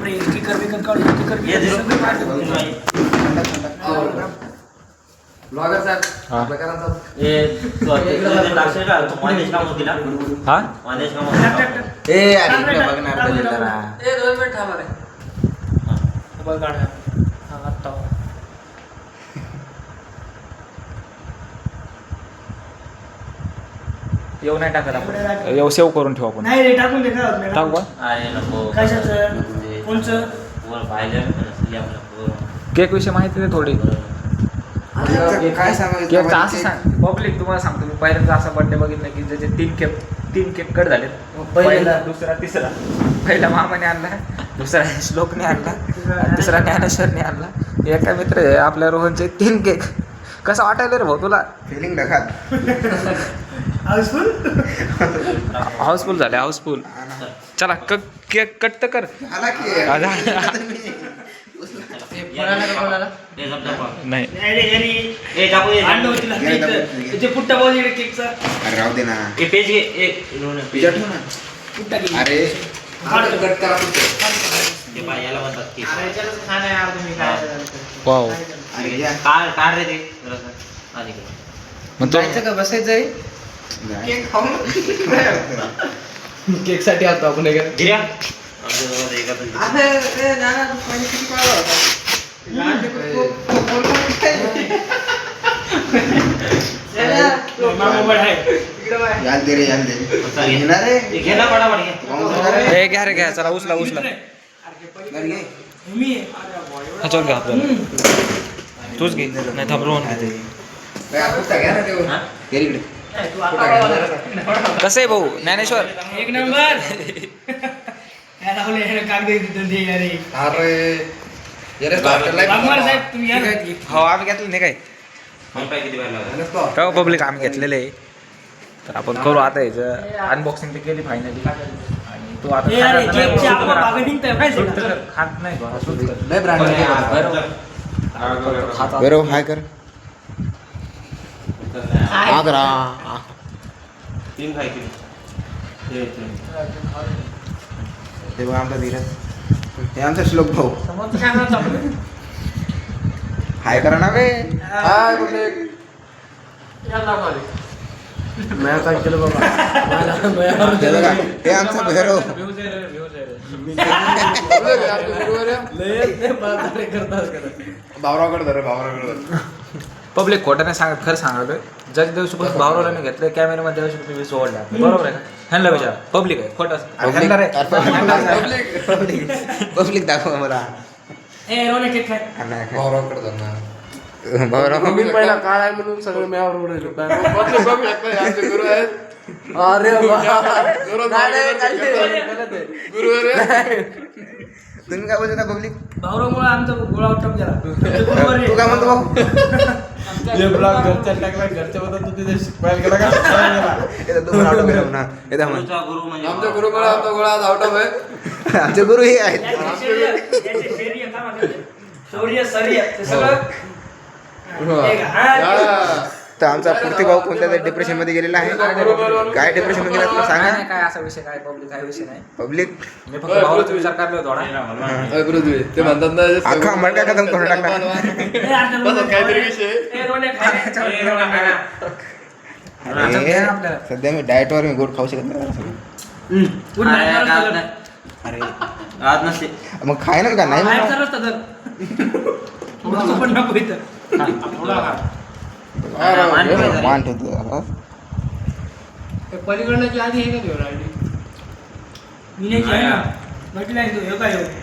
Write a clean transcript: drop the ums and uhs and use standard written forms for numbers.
बापरे sticker beaker काढून sticker blogger साहेब हा. प्रकारांचा हा ए अरे इकडे बघणार पाहिजे जरा. 2 मिनिट थांबा रे मोबाईल काढा हा आत्ता येऊ नाही टाकत आपण येऊ सेव करून ठेवू आपण नाही रे टाकून दे काय होत नाही टाकू का कशाचं कोणचं केक विषयी माहिती दे थोडी काय सांगायचं केकचं असं सांग पब्लिक तुम्हाला सांगतो मी पहिल्यांदा असा बर्थडे बघितला की ज्याचे 3 केक कट झाले पहिला दुसरा तिसरा पहिला मामाने आणला दुसरा श्लोकने आणला आणि तिसरा ज्ञानेश्वरने आणला एका मित्र आहे आपल्या रोहनचे 3 केक कसं वाटायला रे भाऊ तुला फिलिंग ढगात हाऊसफुल झाले हाऊसफुल चला केक कट तर कर आला की नाही पुट्टा बॉल केकचा अरे राहू दे ना पेज पिझ्झा ठेव ना पुट्टा अरे कट करा याला म्हणतात की वाव अरे या. कार रे ते आधी मग तो का बसायचंय केक खाऊन केक साठी आलो आपण गिर्या याल दे रे याल दे घेणार रे घेना पडापड हे घ्या रे घ्या चला उचला मी हा चल घ्या आपल्याला तूच घे नाही थांब रोहन घेते कसं आहे भाऊ ज्ञानेश्वर एक नंबर कागद धंदे अरे वाघमारे साहेब तुम्ही या ना. हो आम्ही घेतलं नाही काय किती वेळ लागला का पब्लिक आम्ही घेतलेलं आहे तर आपण करू आता याचं अनबॉक्सिंग ते केली फायनली आणि तू आता ए अरे खात केकची नाही, आपण मागं निघतोय माहिती सुट्ट आहे कर, का? खात नाही बा, सुट्ट कर. लय ब्रँड खात आहे. बरोबर हाय कर आग्रा तीन खायची हे बघ आमचा धीरज हे आमचा श्लोक भाऊ समोरचं काय म्हणतो आपण? हाय करा ना बे हाय कुठे मैं काय केलं बाबा हे आमचा भैरव भावराकडे धर भावराकडे पब्लिक खोटं नाही सांगत खरं सांगत ज्या दिवशी भावराला मी घेतलं कॅमेरामध्ये त्या दिवशी तुम्ही सोडला बरोबर आहे का ह्यांना विचार पब्लिक आहे खोटं पब्लिक दाखव मला ए रोने केक खाय भावराकडे धर ना भावराव मी पहिला काय आहे म्हणून सगळं मी आवडून राहिलो गुरु आहेत अरे तुम्ही काय बोलता पब्लिक भाऊरामुळे आमचा गोळा टप गेला तू काय म्हणतो भाऊ घरच्या टाकला घरच्या बद्दल तू तिथे शिकवायला गेला का येतं तुम्हाला आउट ऑफ ना येतं म्हण गुरुचा गुरु म्हणजे आमच्या गुरुमुळे आमचा गोळा आउट ऑफ आहे आमचे गुरु हे आहेत शौर्य सर्य ते सगळं एक हात. तर आमचा पुरती भाऊ कोणत्या तरी डिप्रेशन मध्ये गेलेला आहे काय डिप्रेशन मध्ये गेला सांगा नाही काय असा विषय काय पब्लिक काय विषय नाही पब्लिक मी फक्त भावाचा विचार करलो थोडा ते म्हणतात ना अख्खा मडका खतम करून टाकला ए, आता रोने काहीतरी विषय ए, रोने खाय. अरे, सध्या मी डाएट वर मी गोड खाऊ शकत नाही तू नाही करत सगळं. अरे आज नसते मग खाय ना का नाही बाहेरचा म्हणा. रस्ता धर. थोडंसं पण नको इथं. मान ठेवतो पलीकडल्याची आधी हे का मी नाही आहे ना. म्हटलं आहे तू, हे काय हो?